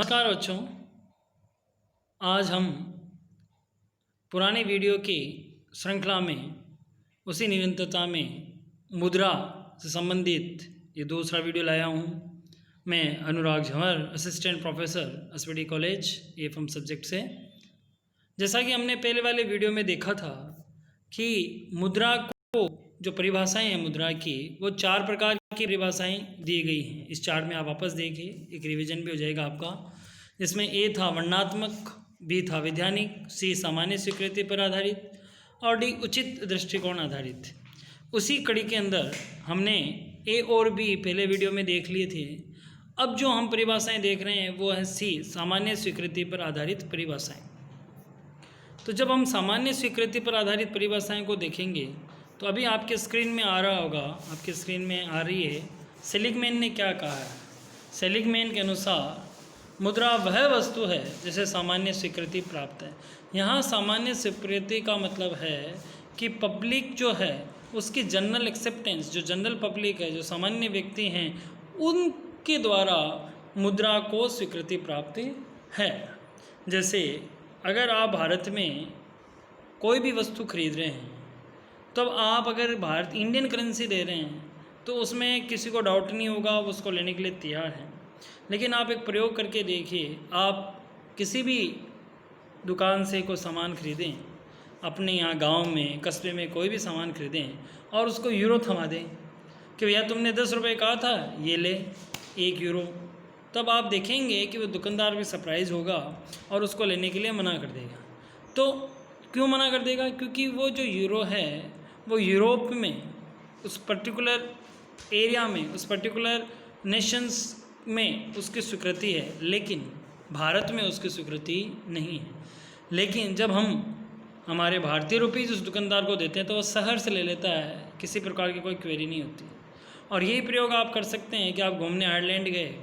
नमस्कार बच्चों। आज हम पुरानी वीडियो की श्रृंखला में उसी निरंतरता में मुद्रा से संबंधित ये दूसरा वीडियो लाया हूँ। मैं Anurag Jhanwar, assistant professor SVD college FM subject से। जैसा कि हमने पहले वाले वीडियो में देखा था कि मुद्रा को जो परिभाषाएं हैं मुद्रा की, वो 4 प्रकार की परिभाषाएं दी गई हैं। इस चार्ट में आप वापस देखिए, एक रिवीजन भी हो जाएगा आपका। जिसमें ए था वर्णनात्मक, बी था वैधानिक, सी सामान्य स्वीकृति पर आधारित और डी उचित दृष्टिकोण आधारित। उसी कड़ी के अंदर हमने ए और बी पहले वीडियो में देख लिए थे। अब जो हम परिभाषाएं देख रहे हैं वो है सी सामान्य स्वीकृति पर आधारित परिभाषाएं। तो जब हम सामान्य स्वीकृति पर आधारित परिभाषाएं को देखेंगे तो अभी आपके स्क्रीन में आ रहा होगा, आपके स्क्रीन में आ रही है। सेलिगमैन ने क्या कहा है? सेलिगमैन के अनुसार मुद्रा वह वस्तु है जिसे सामान्य स्वीकृति प्राप्त है। यहाँ सामान्य स्वीकृति का मतलब है कि पब्लिक जो है उसकी जनरल एक्सेप्टेंस, जो जनरल पब्लिक है, जो सामान्य व्यक्ति हैं, उनके द्वारा मुद्रा को स्वीकृति प्राप्त है। जैसे अगर आप भारत में कोई भी वस्तु खरीद रहे हैं तो आप अगर भारत इंडियन करेंसी दे रहे हैं तो उसमें किसी को डाउट नहीं होगा, वो उसको लेने के लिए तैयार है। लेकिन आप एक प्रयोग करके देखिए, आप किसी भी दुकान से कोई सामान खरीदें, अपने यहाँ गांव में, कस्बे में कोई भी सामान खरीदें और उसको यूरो थमा दें कि भैया तुमने 10 रुपये कहा था, ये ले 1 यूरो। तब आप देखेंगे कि वो दुकानदार भी सरप्राइज़ होगा और उसको लेने के लिए मना कर देगा। तो क्यों मना कर देगा? क्योंकि वो जो यूरो है वो यूरोप में, उस पर्टिकुलर एरिया में, उस पर्टिकुलर नेशंस में उसकी स्वीकृति है, लेकिन भारत में उसकी स्वीकृति नहीं है। लेकिन जब हम हमारे भारतीय रुपीज़ उस दुकानदार को देते हैं तो वो शहर से ले लेता है, किसी प्रकार की कोई क्वेरी नहीं होती। और यही प्रयोग आप कर सकते हैं कि आप घूमने आयरलैंड गए,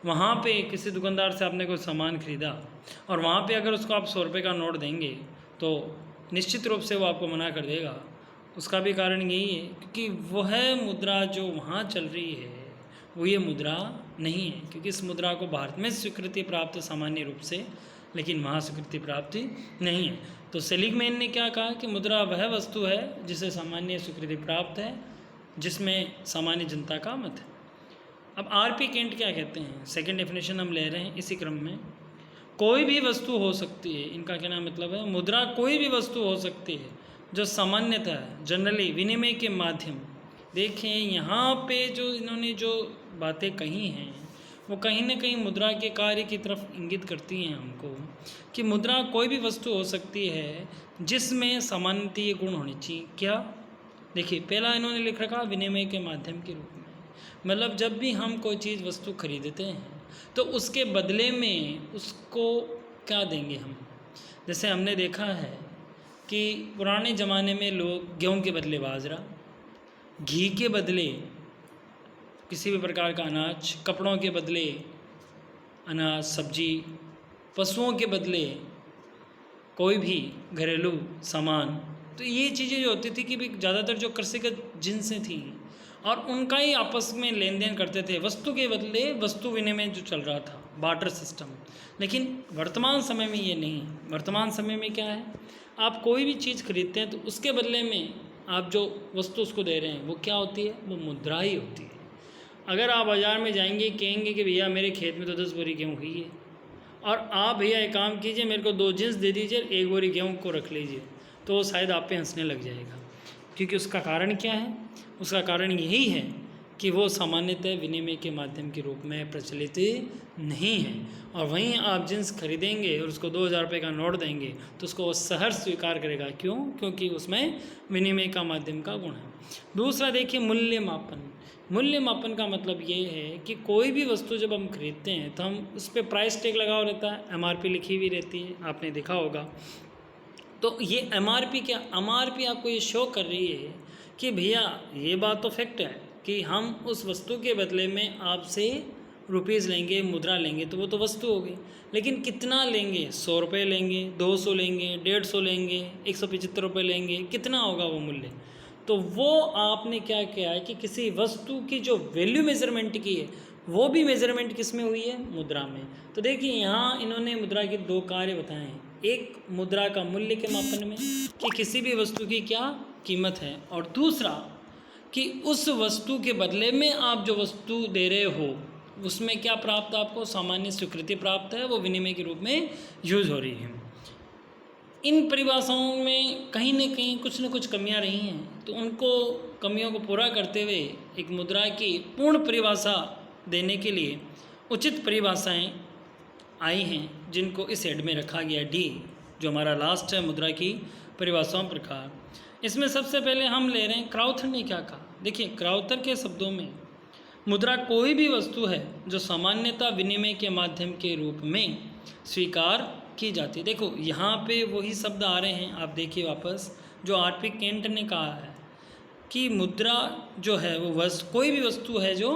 वहाँ पे किसी दुकानदार से आपने कोई सामान खरीदा और वहाँ पे अगर उसको आप 100 रुपये का नोट देंगे तो निश्चित रूप से वो आपको मना कर देगा। उसका भी कारण यही है क्योंकि वह मुद्रा जो वहाँ चल रही है वो ये मुद्रा नहीं है, क्योंकि इस मुद्रा को भारत में स्वीकृति प्राप्त सामान्य रूप से, लेकिन वहाँ स्वीकृति प्राप्ति नहीं है। तो सेलिगमैन ने क्या कहा कि मुद्रा वह वस्तु है जिसे सामान्य स्वीकृति प्राप्त है, जिसमें सामान्य जनता का मत है। अब आर.पी. केंट क्या कहते हैं? सेकंड डेफिनेशन हम ले रहे हैं इसी क्रम में। कोई भी वस्तु हो सकती है, इनका कहना मतलब है मुद्रा कोई भी वस्तु हो सकती है जो सामान्यतः जनरली विनिमय के माध्यम। देखें यहाँ पे जो इन्होंने जो बातें कही हैं वो कहीं ना कहीं मुद्रा के कार्य की तरफ इंगित करती हैं हमको कि मुद्रा कोई भी वस्तु हो सकती है जिसमें सामान्यतः गुण होने चाहिए। क्या? देखिए, पहला इन्होंने लिख रखा विनिमय के माध्यम के रूप में। मतलब जब भी हम कोई चीज़ वस्तु खरीदते हैं तो उसके बदले में उसको क्या देंगे हम? जैसे हमने देखा है कि पुराने ज़माने में लोग गेहूं के बदले बाजरा, घी के बदले किसी भी प्रकार का अनाज, कपड़ों के बदले अनाज, सब्जी, पशुओं के बदले कोई भी घरेलू सामान। तो ये चीज़ें जो होती थी कि भाई ज़्यादातर जो कृषिगत जिनसें थी और उनका ही आपस में लेन देन करते थे, वस्तु के बदले वस्तु विनिमय जो चल रहा था, बार्टर सिस्टम। लेकिन वर्तमान समय में ये नहीं है। वर्तमान समय में क्या है, आप कोई भी चीज़ खरीदते हैं तो उसके बदले में आप जो वस्तु उसको दे रहे हैं वो क्या होती है? वो मुद्रा ही होती है। अगर आप बाज़ार में जाएंगे, कहेंगे कि भैया मेरे खेत में तो 10 बोरी गेहूँ हुई है और आप भैया एक काम कीजिए, मेरे को 2 जींस दे दीजिए, 1 बोरी गेहूँ को रख लीजिए, तो वो शायद आप पे हंसने लग जाएगा। क्योंकि उसका कारण क्या है? उसका कारण यही है कि वो सामान्यतः विनिमय के माध्यम के रूप में प्रचलित नहीं है। और वहीं आप जींस खरीदेंगे और उसको 2000 रुपये का नोट देंगे तो उसको वो सहर्ष स्वीकार करेगा। क्यों? क्योंकि उसमें विनिमय का माध्यम का गुण है। दूसरा देखिए, मूल्य मापन। मूल्य मापन का मतलब ये है कि कोई भी वस्तु जब हम खरीदते हैं तो हम उस पर प्राइस टैग लगा हुआ रहता है, MRP लिखी हुई रहती है, आपने देखा होगा। तो ये MRP क्या? MRP आपको ये शो कर रही है कि भैया ये बात तो फैक्ट है कि हम उस वस्तु के बदले में आपसे रुपीज़ लेंगे, मुद्रा लेंगे, तो वो तो वस्तु हो गई। लेकिन कितना लेंगे? 100 रुपये लेंगे, 200 लेंगे, 150 लेंगे, 175 रुपये लेंगे, कितना होगा वो मूल्य? तो वो आपने क्या किया है कि किसी वस्तु की जो वैल्यू मेजरमेंट की है वो भी मेजरमेंट किस में हुई है? मुद्रा में। तो देखिए यहाँ इन्होंने मुद्रा के दो कार्य बताए हैं, एक मुद्रा का मूल्य के मापन में कि किसी भी वस्तु की क्या कीमत है, और दूसरा कि उस वस्तु के बदले में आप जो वस्तु दे रहे हो उसमें क्या प्राप्त आपको? सामान्य स्वीकृति प्राप्त है, वो विनिमय के रूप में यूज हो रही है। इन परिभाषाओं में कहीं न कहीं कुछ न कुछ कमियां रही हैं, तो उनको कमियों को पूरा करते हुए एक मुद्रा की पूर्ण परिभाषा देने के लिए उचित परिभाषाएं आई हैं, जिनको इस हेड में रखा गया डी, जो हमारा लास्ट है मुद्रा की परिभाषाओं प्रकार। इसमें सबसे पहले हम ले रहे हैं क्राउथर ने क्या कहा। देखिए क्राउथर के शब्दों में मुद्रा कोई भी वस्तु है जो सामान्यतः विनिमय के माध्यम के रूप में स्वीकार की जाती है। देखो यहाँ पे वही शब्द आ रहे हैं, आप देखिए वापस, जो आरपी केंट ने कहा है कि मुद्रा जो है वो कोई भी वस्तु है जो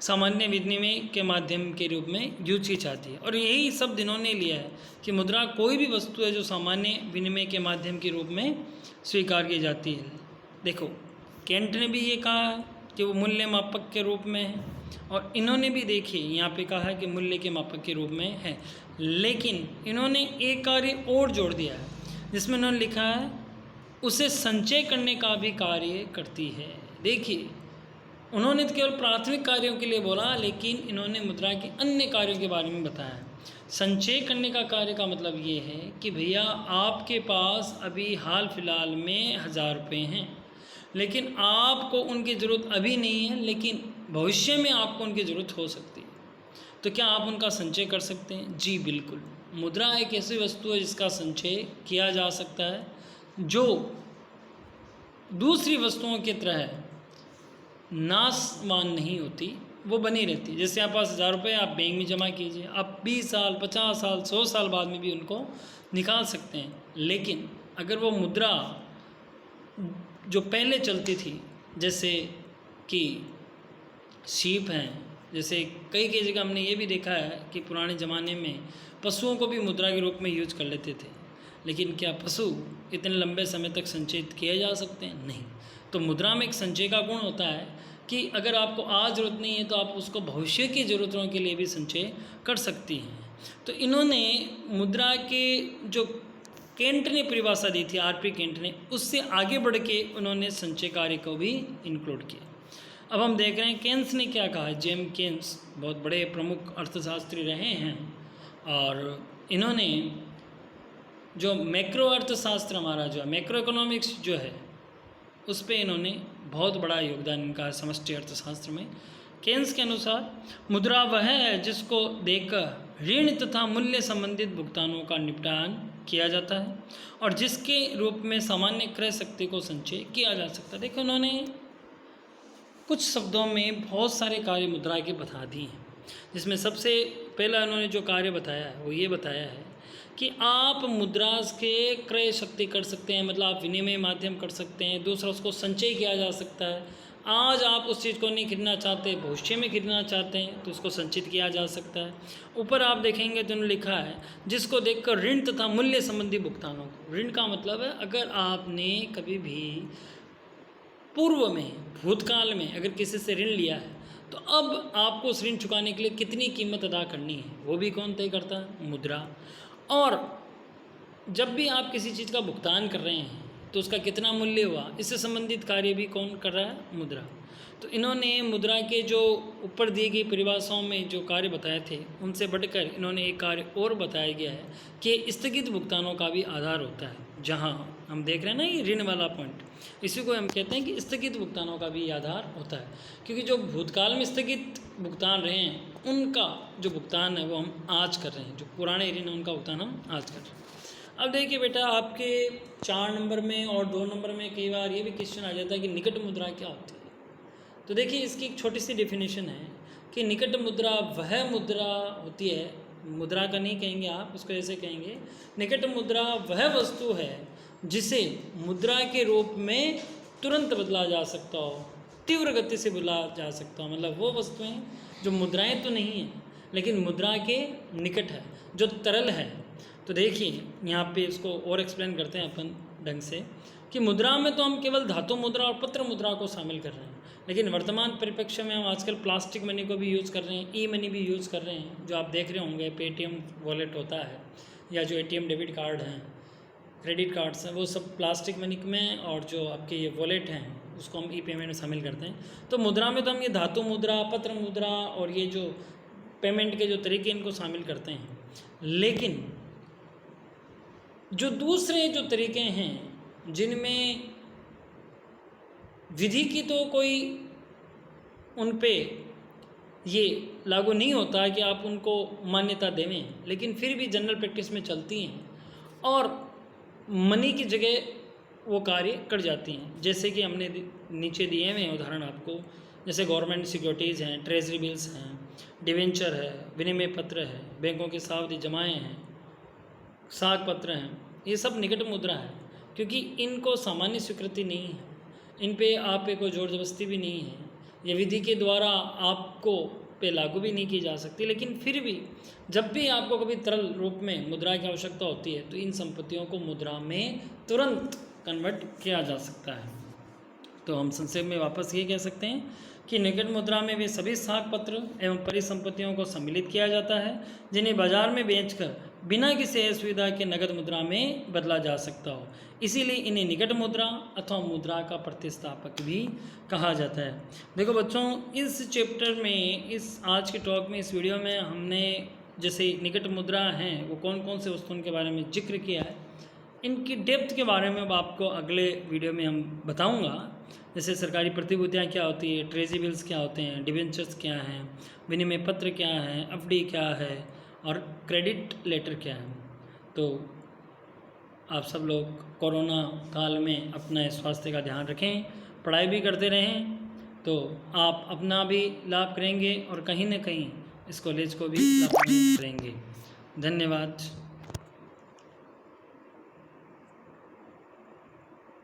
सामान्य विनिमय के माध्यम के रूप में यूज की जाती है, और यही शब्द इन्होंने लिया है कि मुद्रा कोई भी वस्तु है जो सामान्य विनिमय के माध्यम के रूप में स्वीकार की जाती है। देखो केंट ने भी ये कहा है कि वो मूल्य मापक के रूप में है, और इन्होंने भी देखिए यहाँ पे कहा है कि मूल्य के मापक के रूप में है, लेकिन इन्होंने एक कार्य और जोड़ दिया है जिसमें इन्होंने लिखा है उसे संचय करने का भी कार्य करती है। देखिए उन्होंने तो केवल प्राथमिक कार्यों के लिए बोला, लेकिन इन्होंने मुद्रा के अन्य कार्यों के बारे में बताया। संचय करने का कार्य का मतलब ये है कि भैया आपके पास अभी हाल फिलहाल में 1000 रुपये हैं, लेकिन आपको उनकी ज़रूरत अभी नहीं है, लेकिन भविष्य में आपको उनकी ज़रूरत हो सकती है, तो क्या आप उनका संचय कर सकते हैं? जी बिल्कुल। मुद्रा एक ऐसी वस्तु है जिसका संचय किया जा सकता है, जो दूसरी वस्तुओं की तरह नाशवान नहीं होती, वो बनी रहती है। जैसे आपके पास 1000 रुपये आप बैंक में जमा कीजिए, आप 20 साल 50 साल 100 साल बाद में भी उनको निकाल सकते हैं, लेकिन अगर वो मुद्रा जो पहले चलती थी, जैसे कि शीप हैं, जैसे कई जगह हमने ये भी देखा है कि पुराने ज़माने में पशुओं को भी मुद्रा के रूप में यूज कर लेते थे, लेकिन क्या पशु इतने लंबे समय तक संचित किए जा सकते हैं? नहीं। तो मुद्रा में एक संचय का गुण होता है कि अगर आपको आज ज़रूरत नहीं है तो आप उसको भविष्य की ज़रूरतों के लिए भी संचय कर सकती हैं। तो इन्होंने मुद्रा के जो केंट ने परिभाषा दी थी, आरपी केंट ने, उससे आगे बढ़ के उन्होंने संचय कार्य को भी इंक्लूड किया। अब हम देख रहे हैं केन्स ने क्या कहा है। जेम केन्स बहुत बड़े प्रमुख अर्थशास्त्री रहे हैं, और इन्होंने जो मैक्रो अर्थशास्त्र हमारा जो है, मैक्रो इकोनॉमिक्स जो है, उस पे इन्होंने बहुत बड़ा योगदान इनका है समष्टि अर्थशास्त्र में। केन्स के अनुसार मुद्रा वह है जिसको देखकर ऋण तथा मूल्य संबंधित भुगतानों का निपटान किया जाता है, और जिसके रूप में सामान्य क्रय शक्ति को संचय किया जा सकता है। देखो उन्होंने कुछ शब्दों में बहुत सारे कार्य मुद्रा के बता दिए हैं, जिसमें सबसे पहला उन्होंने जो कार्य बताया है वो ये बताया है कि आप मुद्रा के क्रय शक्ति कर सकते हैं, मतलब आप विनिमय माध्यम कर सकते हैं। दूसरा, उसको संचय किया जा सकता है। आज आप उस चीज़ को नहीं खरीदना चाहते, भविष्य में खरीदना चाहते हैं, तो उसको संचित किया जा सकता है। ऊपर आप देखेंगे तो उन्होंने लिखा है जिसको देखकर ऋण तथा मूल्य संबंधी भुगतानों को। ऋण का मतलब है अगर आपने कभी भी पूर्व में, भूतकाल में अगर किसी से ऋण लिया है, तो अब आपको उस ऋण चुकाने के लिए कितनी कीमत अदा करनी है, वो भी कौन तय करता है? मुद्रा। और जब भी आप किसी चीज़ का भुगतान कर रहे हैं तो उसका कितना मूल्य हुआ, इससे संबंधित कार्य भी कौन कर रहा है? मुद्रा। तो इन्होंने मुद्रा के जो ऊपर दी गई परिभाषाओं में जो कार्य बताए थे, उनसे बढ़कर इन्होंने एक कार्य और बताया गया है कि स्थगित भुगतानों का भी आधार होता है। जहाँ हम देख रहे हैं ना ये ऋण वाला पॉइंट, इसी को हम कहते हैं कि स्थगित भुगतानों का भी आधार होता है, क्योंकि जो भूतकाल में स्थगित भुगतान रहे हैं उनका जो भुगतान है वो हम आज कर रहे हैं, जो पुराने ऋण है उनका भुगतान हम आज कर रहे हैं। अब देखिए बेटा, आपके 4 नंबर में और 2 नंबर में कई बार ये भी क्वेश्चन आ जाता है कि निकट मुद्रा क्या होती है। तो देखिए इसकी एक छोटी सी डेफिनेशन है कि निकट मुद्रा वह मुद्रा होती है, मुद्रा का नहीं कहेंगे आप, उसको ऐसे कहेंगे, निकट मुद्रा वह वस्तु है जिसे मुद्रा के रूप में तुरंत बदला जा सकता हो, तीव्र गति से बदला जा सकता हो। मतलब वो वस्तुएं जो मुद्राएं तो नहीं हैं लेकिन मुद्रा के निकट है, जो तरल है। तो देखिए यहाँ पे इसको और एक्सप्लेन करते हैं अपन ढंग से कि मुद्रा में तो हम केवल धातु मुद्रा और पत्र मुद्रा को शामिल कर रहे हैं, लेकिन वर्तमान परिप्रेक्ष्य में हम आजकल प्लास्टिक मनी को भी यूज़ कर रहे हैं, ई मनी भी यूज़ कर रहे हैं। जो आप देख रहे होंगे पेटीएम वॉलेट होता है, या जो एटीएम डेबिट कार्ड हैं, क्रेडिट कार्ड्स हैं, वो सब प्लास्टिक मनी में, और जो आपके ये वॉलेट हैं उसको हम ई पेमेंट में शामिल करते हैं। तो मुद्रा में तो हम ये धातु मुद्रा, पत्र मुद्रा और ये जो पेमेंट के जो तरीके इनको शामिल करते हैं। लेकिन जो दूसरे जो तरीके हैं जिनमें विधि की तो कोई उन पे ये लागू नहीं होता कि आप उनको मान्यता देवें, लेकिन फिर भी जनरल प्रैक्टिस में चलती हैं और मनी की जगह वो कार्य कर जाती हैं। जैसे कि हमने नीचे दिए हुए हैं उदाहरण आपको, जैसे गवर्नमेंट सिक्योरिटीज़ हैं, ट्रेजरी बिल्स हैं, डिवेंचर है, विनिमय पत्र है, बैंकों की सावधि जमाएँ हैं, साख पत्र हैं, ये सब निकट मुद्रा है, क्योंकि इनको सामान्य स्वीकृति नहीं है, इन पे आप पे कोई जोर जबरदस्ती भी नहीं है, ये विधि के द्वारा आपको पे लागू भी नहीं की जा सकती। लेकिन फिर भी जब भी आपको कभी तरल रूप में मुद्रा की आवश्यकता होती है तो इन संपत्तियों को मुद्रा में तुरंत कन्वर्ट किया जा सकता है। तो हम संक्षेप में वापस ये कह सकते हैं कि निकट मुद्रा में वे सभी साख पत्र एवं परिसंपत्तियों को सम्मिलित किया जाता है जिन्हें बाजार में बेचकर बिना किसी असुविधा के नगद मुद्रा में बदला जा सकता हो। इसीलिए इन्हें निकट मुद्रा अथवा मुद्रा का प्रतिस्थापक भी कहा जाता है। देखो बच्चों, इस चैप्टर में, इस आज के टॉक में, इस वीडियो में हमने जैसे निकट मुद्रा हैं वो कौन कौन से वस्तुओं के बारे में जिक्र किया है, इनकी डेप्थ के बारे में अब आपको अगले वीडियो में हम बताऊंगा। जैसे सरकारी प्रतिभूतियाँ क्या होती है, ट्रेजरी बिल्स क्या होते हैं, डिवेंचर्स क्या हैं, विनिमय पत्र क्या हैं, एफडी क्या है और क्रेडिट लेटर क्या है। तो आप सब लोग कोरोना काल में अपना स्वास्थ्य का ध्यान रखें, पढ़ाई भी करते रहें, तो आप अपना भी लाभ करेंगे और कहीं ना कहीं इस कॉलेज को भी लाभ करेंगे। धन्यवाद।